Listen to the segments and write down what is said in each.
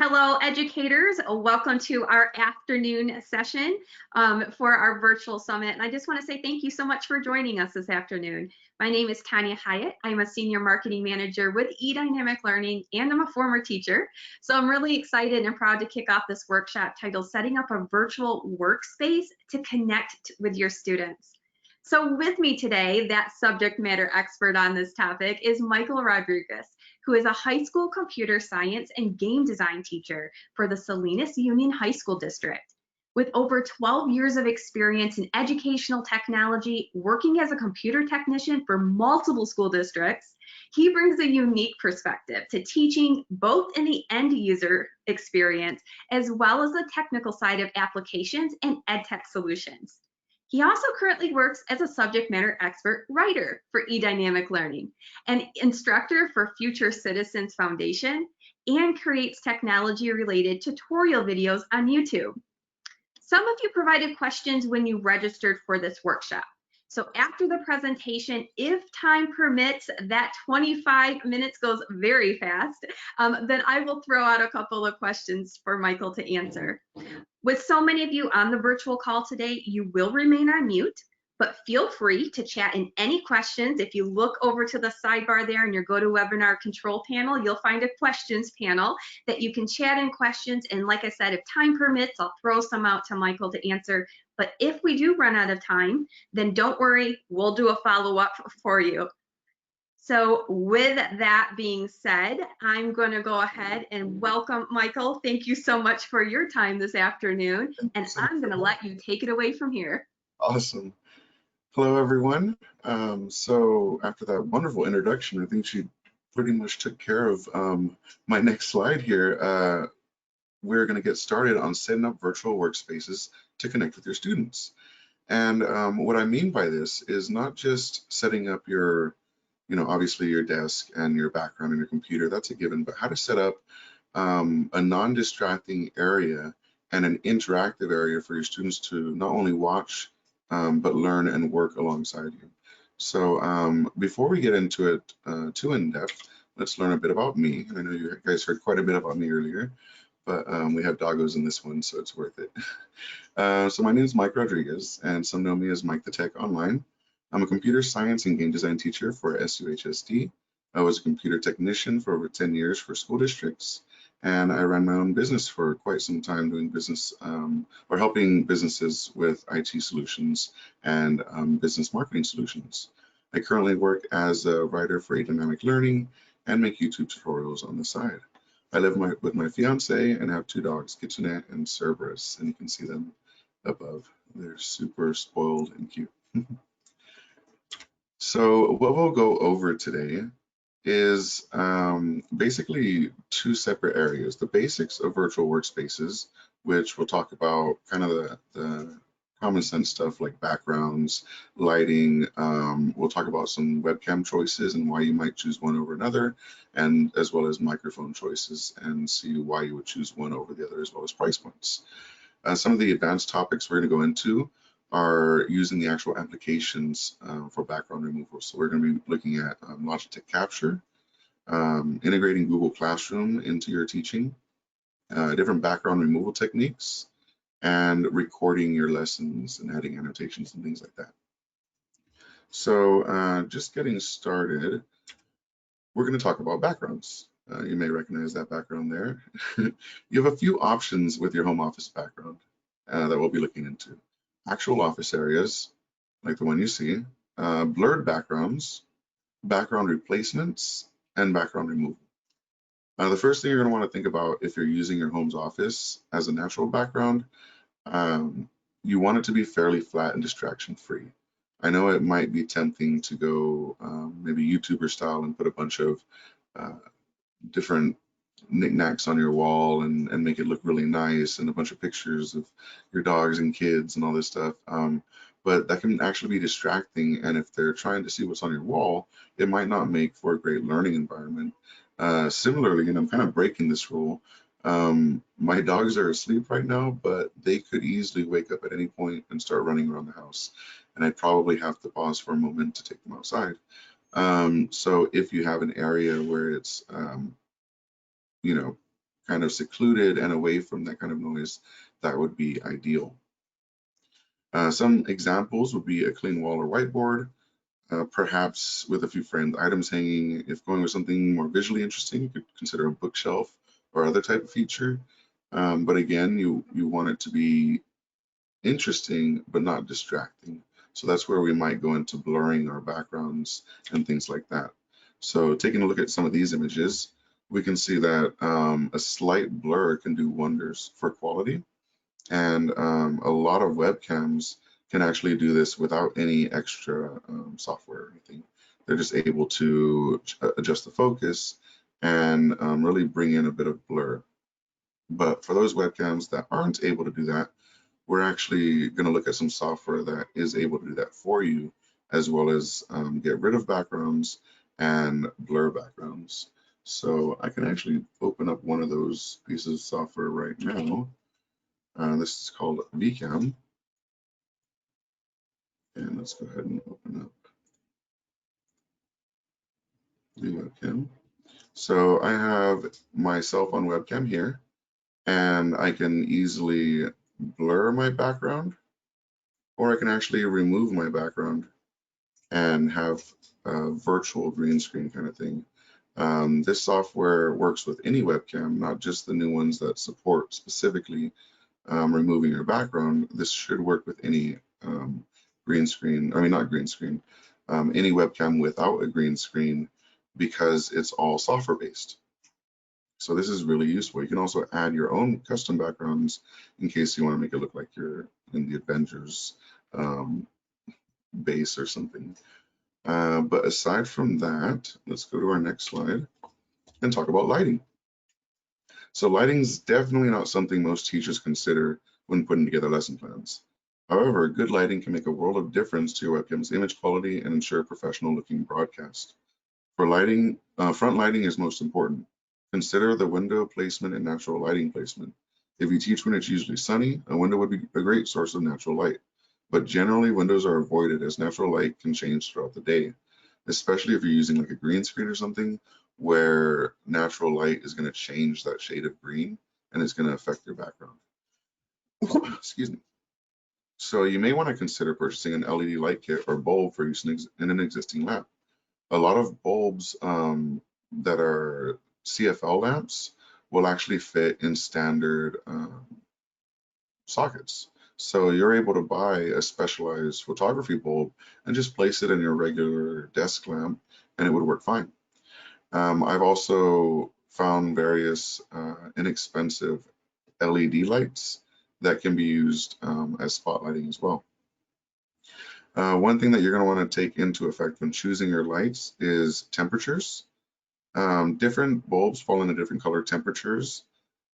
Hello, educators. Welcome to our afternoon session for our virtual summit. And I just want to say thank you so much for joining us this afternoon. My name is Tanya Hyatt. I'm a senior marketing manager with eDynamic Learning, and I'm a former teacher. So I'm really excited and proud to kick off this workshop titled Setting Up a Virtual Workspace to Connect with Your Students. So with me today, that subject matter expert on this topic is Michael Rodriguez, who is a high school computer science and game design teacher for the Salinas Union High School District. With over 12 years of experience in educational technology, working as a computer technician for multiple school districts, he brings a unique perspective to teaching both in the end user experience as well as the technical side of applications and EdTech solutions. He also currently works as a subject matter expert writer for eDynamic Learning, an instructor for Future Citizens Foundation, and creates technology-related tutorial videos on YouTube. Some of you provided questions when you registered for this workshop. So after the presentation, if time permits, that 25 minutes goes very fast, then I will throw out a couple of questions for Michael to answer. With so many of you on the virtual call today, you will remain on mute, but feel free to chat in any questions. If you look over to the sidebar there in your GoToWebinar control panel, you'll find a questions panel that you can chat in questions. And like I said, if time permits, I'll throw some out to Michael to answer. But if we do run out of time, then don't worry, we'll do a follow-up for you. So with that being said, I'm going to go ahead and welcome Michael. Thank you so much for your time this afternoon, and I'm going to let you take it away from here. Awesome. Hello, everyone. So after that wonderful introduction, I think she pretty much took care of my next slide here. We're going to get started on setting up virtual workspaces to connect with your students. And what I mean by this is not just setting up your obviously your desk and your background and your computer, that's a given, but how to set up a non-distracting area and an interactive area for your students to not only watch, but learn and work alongside you. So before we get into it too in depth, let's learn a bit about me. I know you guys heard quite a bit about me earlier, but we have doggos in this one, so it's worth it. So my name is Mike Rodriguez, and some know me as Mike the Tech Online. I'm a computer science and game design teacher for SUHSD. I was a computer technician for over 10 years for school districts, and I ran my own business for quite some time doing business or helping businesses with IT solutions and business marketing solutions. I currently work as a writer for eDynamic Learning and make YouTube tutorials on the side. I live with my fiance and have 2 dogs, Kitchenette and Cerberus, and you can see them above. They're super spoiled and cute. So what we'll go over today is basically 2 separate areas: the basics of virtual workspaces, which we'll talk about kind of the common sense stuff like backgrounds, lighting. We'll talk about some webcam choices and why you might choose one over another, and as well as microphone choices and see why you would choose one over the other, as well as price points. Some of the advanced topics we're going to go into are using the actual applications for background removal. So we're going to be looking at Logitech Capture, integrating Google Classroom into your teaching, different background removal techniques, and recording your lessons and adding annotations and things like that. So just getting started, we're going to talk about backgrounds. You may recognize that background there. You have a few options with your home office background that we'll be looking into. Actual office areas, like the one you see, blurred backgrounds, background replacements, and background removal. The first thing you're going to want to think about if you're using your home's office as a natural background, you want it to be fairly flat and distraction-free. I know it might be tempting to go maybe YouTuber style and put a bunch of different knickknacks on your wall and make it look really nice and a bunch of pictures of your dogs and kids and all this stuff. But that can actually be distracting, and if they're trying to see what's on your wall, it might not make for a great learning environment. Similarly, and I'm kind of breaking this rule, my dogs are asleep right now, but they could easily wake up at any point and start running around the house, and I'd probably have to pause for a moment to take them outside. So if you have an area where it's kind of secluded and away from that kind of noise, that would be ideal. Some examples would be a clean wall or whiteboard, perhaps with a few framed items hanging. If going with something more visually interesting, you could consider a bookshelf or other type of feature. But again, you want it to be interesting but not distracting. So that's where we might go into blurring our backgrounds and things like that. So taking a look at some of these images, we can see that a slight blur can do wonders for quality. And a lot of webcams can actually do this without any extra software or anything. They're just able to adjust the focus and really bring in a bit of blur. But for those webcams that aren't able to do that, we're actually going to look at some software that is able to do that for you, as well as get rid of backgrounds and blur backgrounds. So I can actually open up one of those pieces of software right now. This is called VCam. And let's go ahead and open up the webcam. So I have my cell phone webcam here, and I can easily blur my background, or I can actually remove my background and have a virtual green screen kind of thing. This software works with any webcam, not just the new ones that support specifically removing your background. This should work with any green screen, I mean, not green screen, any webcam without a green screen, because it's all software based. So this is really useful. You can also add your own custom backgrounds in case you want to make it look like you're in the Avengers base or something. But aside from that, let's go to our next slide and talk about lighting. So lighting is definitely not something most teachers consider when putting together lesson plans. However, good lighting can make a world of difference to your webcam's image quality and ensure a professional looking broadcast. For lighting, front lighting is most important. Consider the window placement and natural lighting placement. If you teach when it's usually sunny, a window would be a great source of natural light. But generally, windows are avoided as natural light can change throughout the day, especially if you're using like a green screen or something where natural light is going to change that shade of green and it's going to affect your background. Excuse me. So you may want to consider purchasing an LED light kit or bulb for use in an existing lamp. A lot of bulbs that are CFL lamps will actually fit in standard sockets. So you're able to buy a specialized photography bulb and just place it in your regular desk lamp and it would work fine. I've also found various inexpensive LED lights that can be used as spotlighting as well. One thing that you're going to want to take into effect when choosing your lights is temperatures. Different bulbs fall into different color temperatures.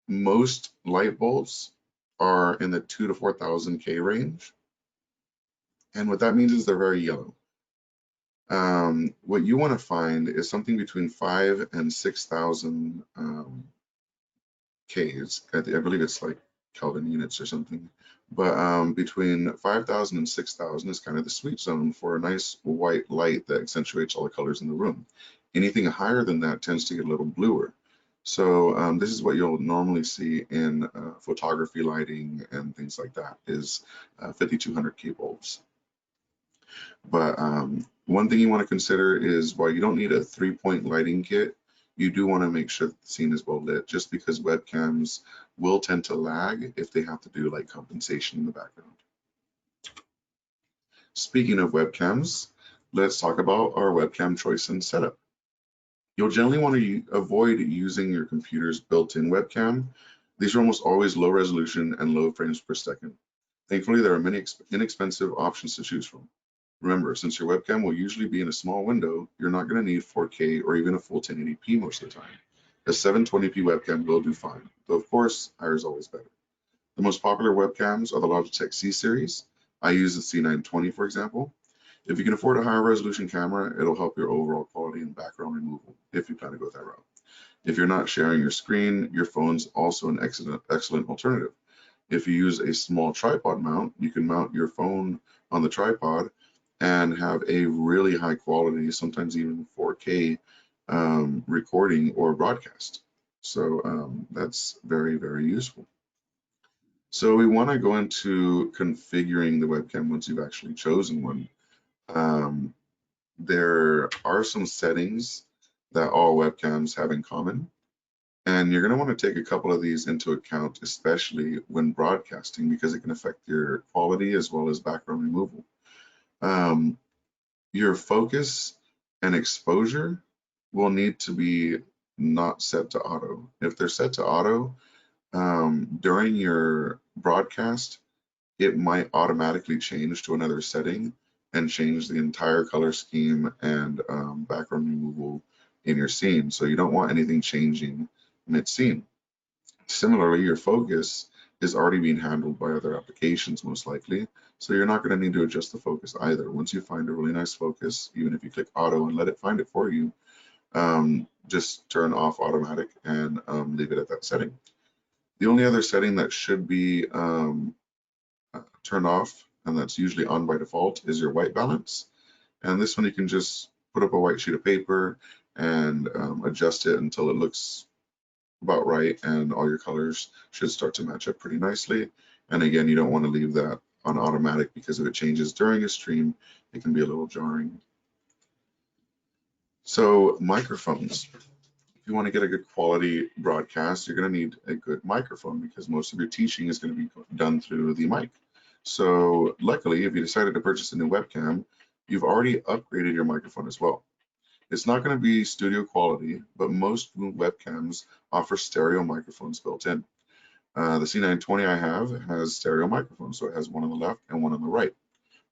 Most light bulbs are in the 2,000 to 4,000 K range. And what that means is they're very yellow. What you want to find is something between 5,000 and 6,000 Ks. I believe it's like Kelvin units or something. But between 5,000 and 6,000 is kind of the sweet zone for a nice white light that accentuates all the colors in the room. Anything higher than that tends to get a little bluer. So this is what you'll normally see in photography lighting and things like that is 5,200 K bulbs. But one thing you want to consider is while you don't need a 3-point lighting kit, you do want to make sure that the scene is well lit, just because webcams will tend to lag if they have to do light compensation in the background. Speaking of webcams, let's talk about our webcam choice and setup. You'll generally want to avoid using your computer's built-in webcam. These are almost always low resolution and low frames per second. Thankfully, there are many inexpensive options to choose from. Remember, since your webcam will usually be in a small window, you're not going to need 4K or even a full 1080p most of the time. A 720p webcam will do fine, though of course, higher is always better. The most popular webcams are the Logitech C series. I use the C920, for example. If you can afford a higher resolution camera, it'll help your overall quality and background removal if you plan to go that route. If you're not sharing your screen, your phone's also an excellent alternative. If you use a small tripod mount, you can mount your phone on the tripod and have a really high quality, sometimes even 4K recording or broadcast. So that's very, very useful. So we want to go into configuring the webcam once you've actually chosen one. There are some settings that all webcams have in common, and you're going to want to take a couple of these into account, especially when broadcasting, because it can affect your quality as well as background removal. Your focus and exposure will need to be not set to auto. If they're set to auto, during your broadcast, it might automatically change to another setting and change the entire color scheme and background removal in your scene. So you don't want anything changing mid-scene. Similarly, your focus is already being handled by other applications most likely, so you're not going to need to adjust the focus either. Once you find a really nice focus, even if you click auto and let it find it for you, just turn off automatic and leave it at that setting. The only other setting that should be turned off, and that's usually on by default, is your white balance. And this one you can just put up a white sheet of paper and adjust it until it looks about right, and all your colors should start to match up pretty nicely. And again, you don't want to leave that on automatic, because if it changes during a stream, it can be a little jarring. So microphones. If you want to get a good quality broadcast, you're going to need a good microphone, because most of your teaching is going to be done through the mic. So luckily, if you decided to purchase a new webcam, you've already upgraded your microphone as well. It's not going to be studio quality, but most webcams offer stereo microphones built in. The C920 I have has stereo microphones, so it has one on the left and one on the right.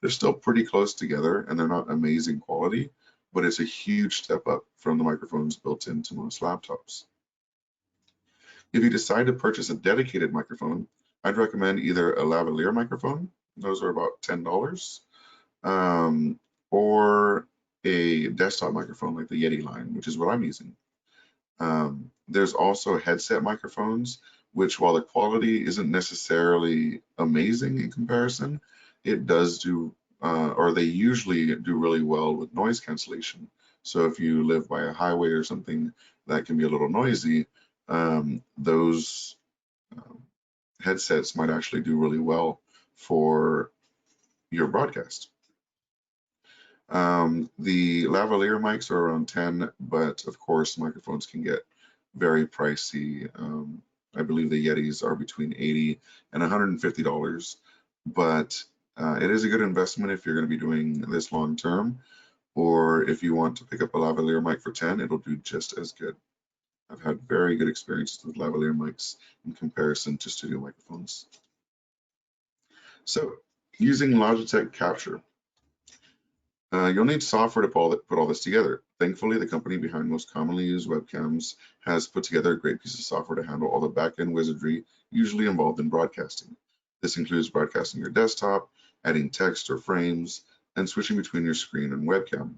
They're still pretty close together, and they're not amazing quality, but it's a huge step up from the microphones built into most laptops. If you decide to purchase a dedicated microphone, I'd recommend either a lavalier microphone, those are about $10, or a desktop microphone like the Yeti line, which is what I'm using. There's also headset microphones, which while the quality isn't necessarily amazing in comparison, it does do, or they usually do really well with noise cancellation. So if you live by a highway or something that can be a little noisy, those headsets might actually do really well for your broadcast. The lavalier mics are around 10, but of course microphones can get very pricey. I believe the Yetis are between $80 and $150, but it is a good investment if you're going to be doing this long term, or if you want to pick up a lavalier mic for 10, it'll do just as good. I've had very good experiences with lavalier mics in comparison to studio microphones. So using Logitech Capture. You'll need software to put all this together. Thankfully, the company behind most commonly used webcams has put together a great piece of software to handle all the back-end wizardry usually involved in broadcasting. This includes broadcasting your desktop, adding text or frames, and switching between your screen and webcam.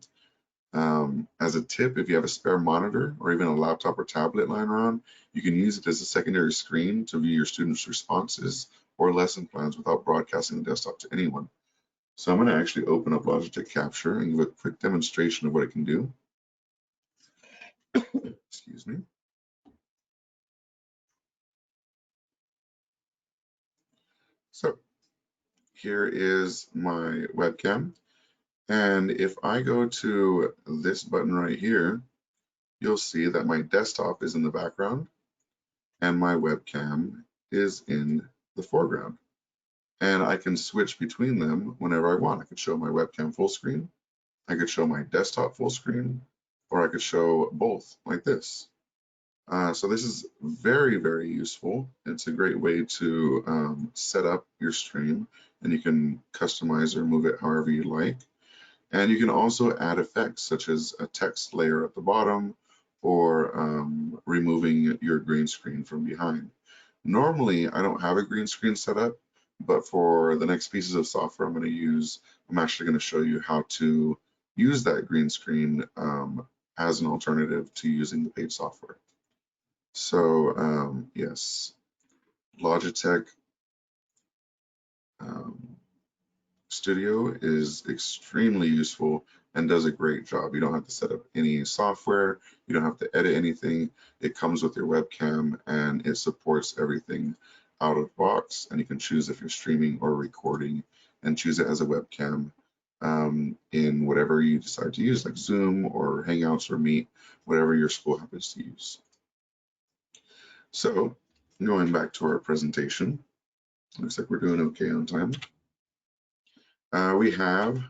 As a tip, if you have a spare monitor or even a laptop or tablet lying around, you can use it as a secondary screen to view your students' responses or lesson plans without broadcasting the desktop to anyone. So I'm going to actually open up Logitech Capture and give a quick demonstration of what it can do. Excuse me. So here is my webcam. And if I go to this button right here, you'll see that my desktop is in the background and my webcam is in the foreground. And I can switch between them whenever I want. I could show my webcam full screen, I could show my desktop full screen, or I could show both like this. So this is very, very useful. It's a great way to set up your stream, and you can customize or move it however you like. And you can also add effects such as a text layer at the bottom, or removing your green screen from behind. Normally, I don't have a green screen set up, but for the next pieces of software I'm actually going to show you how to use that green screen as an alternative to using the paid software. So yes, Logitech Studio is extremely useful and does a great job. You don't have to set up any software. You don't have to edit anything. It comes with your webcam and it supports everything out of box, and you can choose if you're streaming or recording and choose it as a webcam in whatever you decide to use, like Zoom or Hangouts or Meet, whatever your school happens to use. So going back to our presentation, looks like we're doing okay on time. We have,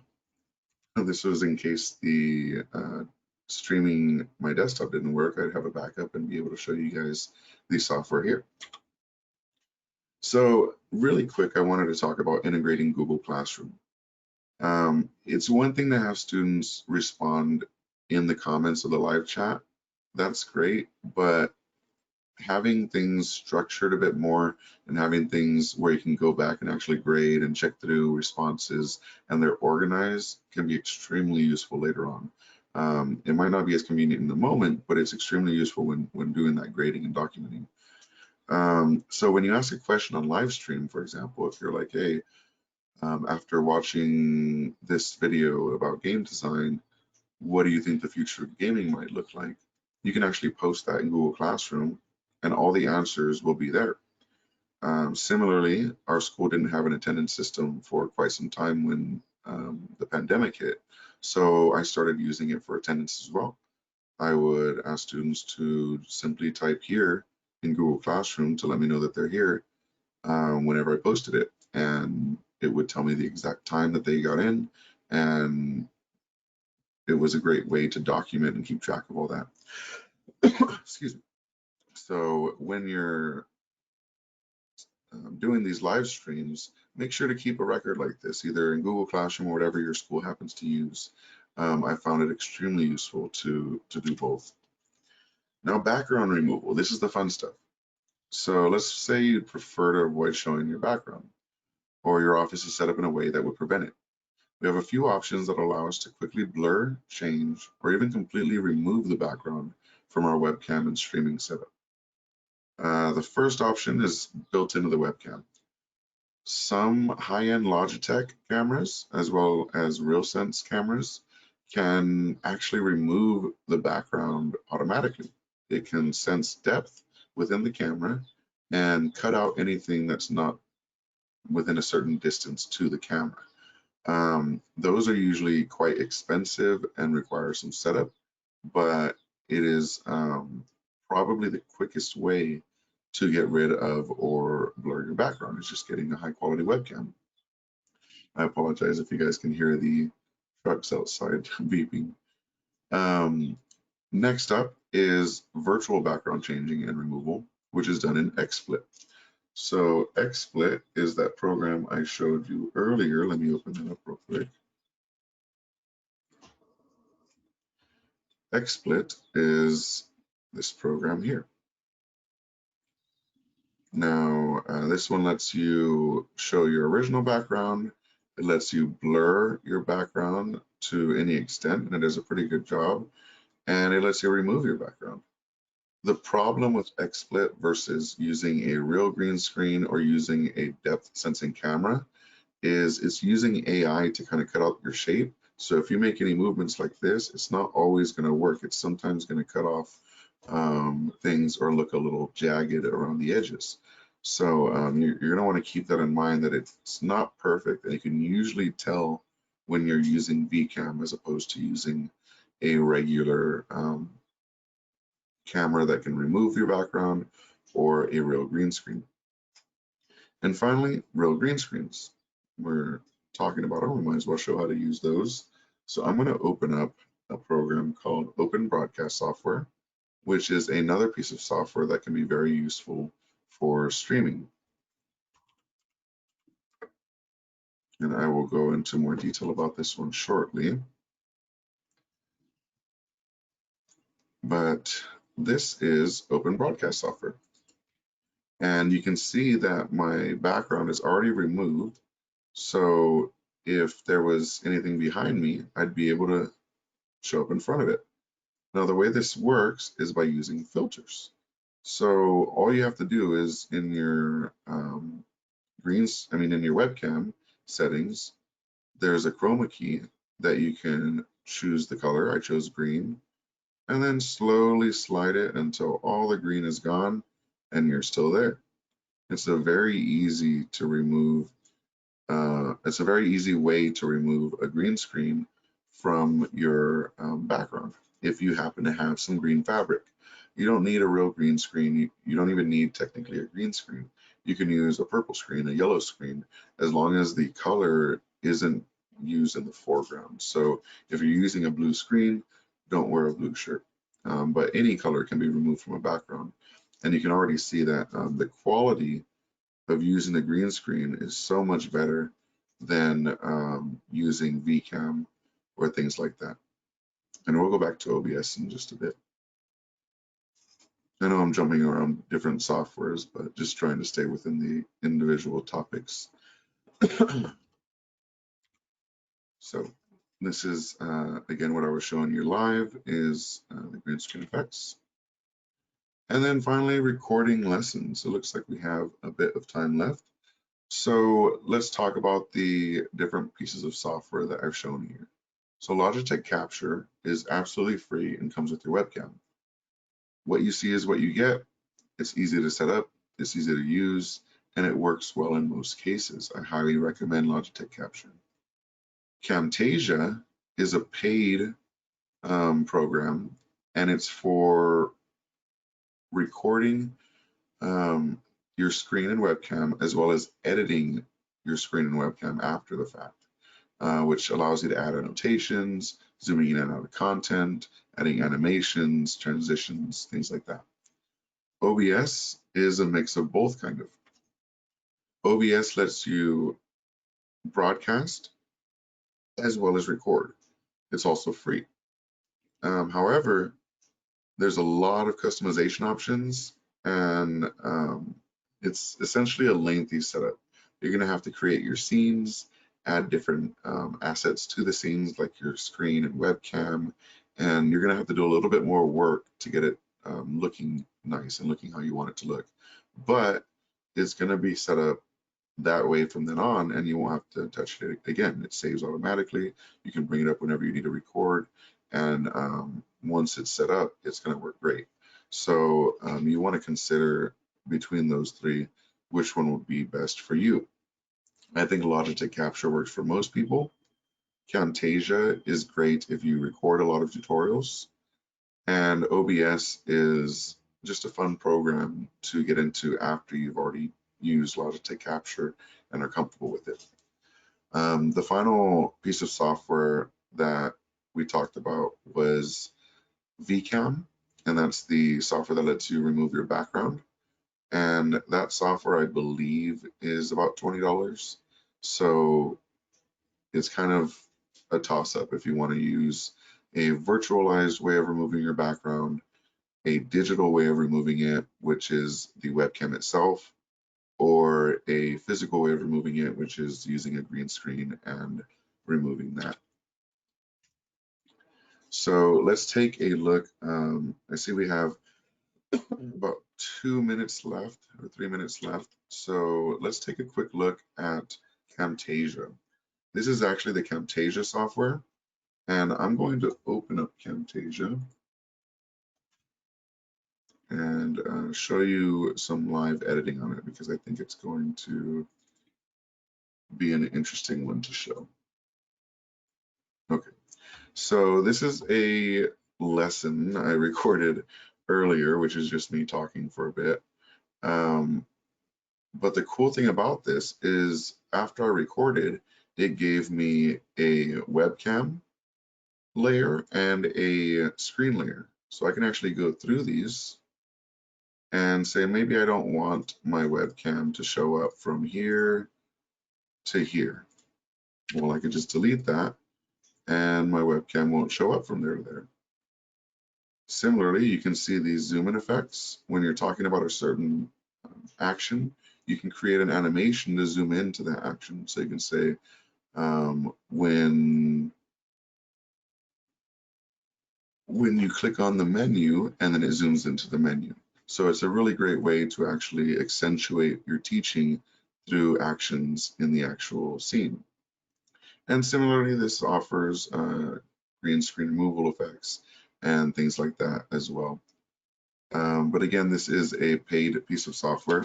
this was in case the streaming my desktop didn't work, I'd have a backup and be able to show you guys the software here. So really quick, I wanted to talk about integrating Google Classroom. It's one thing to have students respond in the comments of the live chat. That's great, but having things structured a bit more and having things where you can go back and actually grade and check through responses and they're organized can be extremely useful later on. It might not be as convenient in the moment, but it's extremely useful when doing that grading and documenting. So when you ask a question on live stream, for example, if you're like, hey, after watching this video about game design, what do you think the future of gaming might look like? You can actually post that in Google Classroom and all the answers will be there. Similarly, our school didn't have an attendance system for quite some time when the pandemic hit. So I started using it for attendance as well. I would ask students to simply type here in Google Classroom to let me know that they're here whenever I posted it. And it would tell me the exact time that they got in, and it was a great way to document and keep track of all that. Excuse me. So when you're doing these live streams, make sure to keep a record like this, either in Google Classroom or whatever your school happens to use. I found it extremely useful to do both. Now, background removal. This is the fun stuff. So let's say you prefer to avoid showing your background, or your office is set up in a way that would prevent it. We have a few options that allow us to quickly blur, change, or even completely remove the background from our webcam and streaming setup. The first option is built into the webcam. Some high-end Logitech cameras, as well as RealSense cameras, can actually remove the background automatically. It can sense depth within the camera and cut out anything that's not within a certain distance to the camera. Those are usually quite expensive and require some setup, but it is probably the quickest way to get rid of or blur your background. It's just getting a high quality webcam. I apologize if you guys can hear the trucks outside beeping. Next up is virtual background changing and removal, which is done in XSplit. So XSplit is that program I showed you earlier. Let me open that up real quick. XSplit is this program here. Now, this one lets you show your original background. It lets you blur your background to any extent, and it does a pretty good job. And it lets you remove your background. The problem with XSplit versus using a real green screen or using a depth sensing camera is it's using AI to kind of cut out your shape. So if you make any movements like this, it's not always going to work. It's sometimes going to cut off things or look a little jagged around the edges. So you're going to want to keep that in mind, that it's not perfect, and you can usually tell when you're using VCam as opposed to using a regular camera that can remove your background or a real green screen. And finally, real green screens. We're talking about them, we might as well show how to use those. So I'm going to open up a program called Open Broadcast Software, which is another piece of software that can be very useful for streaming. And I will go into more detail about this one shortly. But this is Open Broadcast Software. And you can see that my background is already removed. So if there was anything behind me, I'd be able to show up in front of it. Now, the way this works is by using filters. So all you have to do is in your in your webcam settings, there's a chroma key that you can choose the color. I chose green, and then slowly slide it until all the green is gone and you're still there. It's a very easy to remove. It's a very easy way to remove a green screen from your background if you happen to have some green fabric. You don't need a real green screen. You don't even need technically a green screen. You can use a purple screen, a yellow screen, as long as the color isn't used in the foreground. So if you're using a blue screen, don't wear a blue shirt. But any color can be removed from a background. And you can already see that the quality of using the green screen is so much better than using webcam or things like that. And we'll go back to OBS in just a bit. I know I'm jumping around different softwares, but just trying to stay within the individual topics. So this is, again, what I was showing you live is the green screen effects. And then finally, recording lessons. It looks like we have a bit of time left. So let's talk about the different pieces of software that I've shown here. So Logitech Capture is absolutely free and comes with your webcam. What you see is what you get. It's easy to set up, it's easy to use, and it works well in most cases. I highly recommend Logitech Capture. Camtasia is a paid program, and it's for recording your screen and webcam, as well as editing your screen and webcam after the fact, which allows you to add annotations, zooming in and out of content, adding animations, transitions, things like that. OBS is a mix of both kind of. OBS lets you broadcast as well as record. It's also free. However, there's a lot of customization options, and it's essentially a lengthy setup. You're going to have to create your scenes, add different assets to the scenes like your screen and webcam, and you're going to have to do a little bit more work to get it looking nice and looking how you want it to look. But it's going to be set up that way from then on, and you won't have to touch it again. It saves automatically. You can bring it up whenever you need to record, and once it's set up, it's going to work great. So you want to consider between those three, which one would be best for you. I think Logitech Capture works for most people. Camtasia is great if you record a lot of tutorials, and OBS is just a fun program to get into after you've already used Logitech Capture and are comfortable with it. The final piece of software that we talked about was webcam, and that's the software that lets you remove your background. And that software, I believe, is about $20. So it's kind of a toss-up if you want to use a virtualized way of removing your background, a digital way of removing it, which is the webcam itself, or a physical way of removing it, which is using a green screen and removing that. So let's take a look. I see we have about 2 minutes left or 3 minutes left. So let's take a quick look at Camtasia. This is actually the Camtasia software, and I'm going to open up Camtasia and show you some live editing on it, because I think it's going to be an interesting one to show. Okay, so this is a lesson I recorded earlier, which is just me talking for a bit. But the cool thing about this is after I recorded, it gave me a webcam layer and a screen layer. So I can actually go through these and say, maybe I don't want my webcam to show up from here to here. Well, I could just delete that and my webcam won't show up from there to there. Similarly, you can see these zoom in effects. When you're talking about a certain action, you can create an animation to zoom into that action. So you can say, when you click on the menu, and then it zooms into the menu. So it's a really great way to actually accentuate your teaching through actions in the actual scene. And similarly, this offers green screen removal effects and things like that as well. But again, this is a paid piece of software,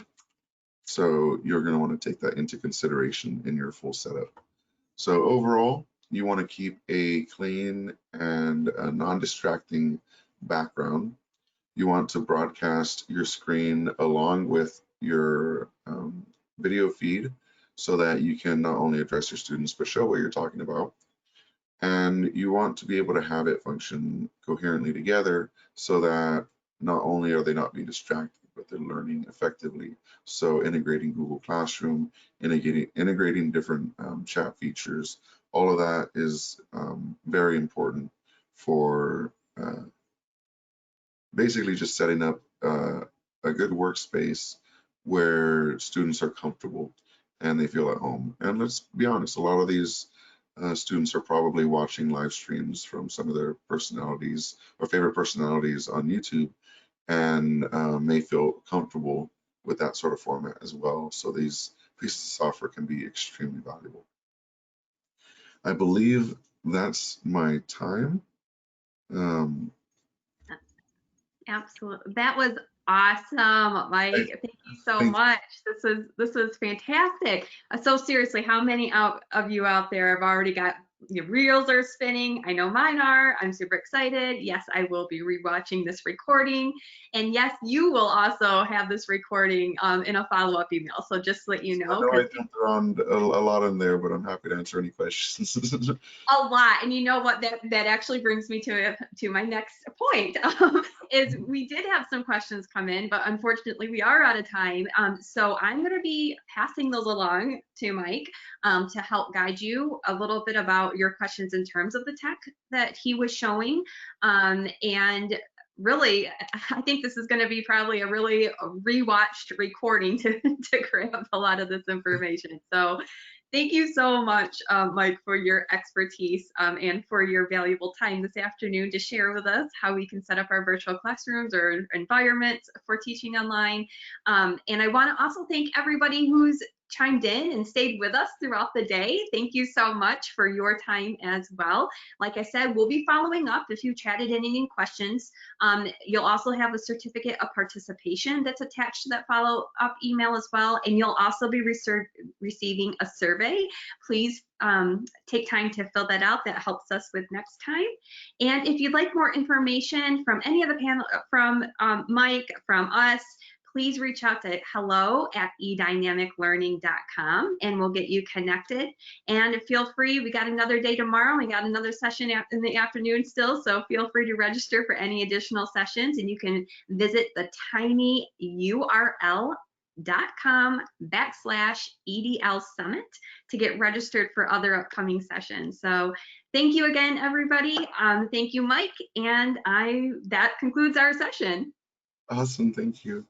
so you're going to want to take that into consideration in your full setup. So overall, you want to keep a clean and a non-distracting background. You want to broadcast your screen along with your video feed so that you can not only address your students, but show what you're talking about. And you want to be able to have it function coherently together so that not only are they not being distracted, but they're learning effectively. So integrating Google Classroom, integrating different chat features, all of that is very important for basically just setting up a good workspace where students are comfortable and they feel at home. And let's be honest, a lot of these students are probably watching live streams from some of their personalities or favorite personalities on YouTube, and may feel comfortable with that sort of format as well. So these pieces of software can be extremely valuable. I believe that's my time. Absolutely. That was awesome, Mike. Thank you so much. This was fantastic. So seriously, how many of you out there have already got your reels are spinning? I know mine are. I'm super excited. Yes, I will be rewatching this recording. And yes, you will also have this recording in a follow-up email. So just to let you know. I know I jumped around a lot in there, but I'm happy to answer any questions. A lot. And you know what, that actually brings me to my next point, is we did have some questions come in, but unfortunately we are out of time. So I'm going to be passing those along to Mike to help guide you a little bit about your questions in terms of the tech that he was showing. And really, I think this is going to be probably a really rewatched recording to grab a lot of this information. So thank you so much, Mike, for your expertise and for your valuable time this afternoon to share with us how we can set up our virtual classrooms or environments for teaching online. And I want to also thank everybody who's chimed in and stayed with us throughout the day. Thank you so much for your time as well. Like I said, we'll be following up if you chatted in any questions. You'll also have a certificate of participation that's attached to that follow-up email as well, and you'll also be receiving a survey. Please take time to fill that out. That helps us with next time. And if you'd like more information from any of the panel, from Mike, from us, please reach out to hello@eDynamicLearning.com and we'll get you connected. And feel free, we got another day tomorrow. We got another session in the afternoon still, so feel free to register for any additional sessions, and you can visit the tinyurl.com/EDL Summit to get registered for other upcoming sessions. So thank you again, everybody. Thank you, Mike. And that concludes our session. Awesome, thank you.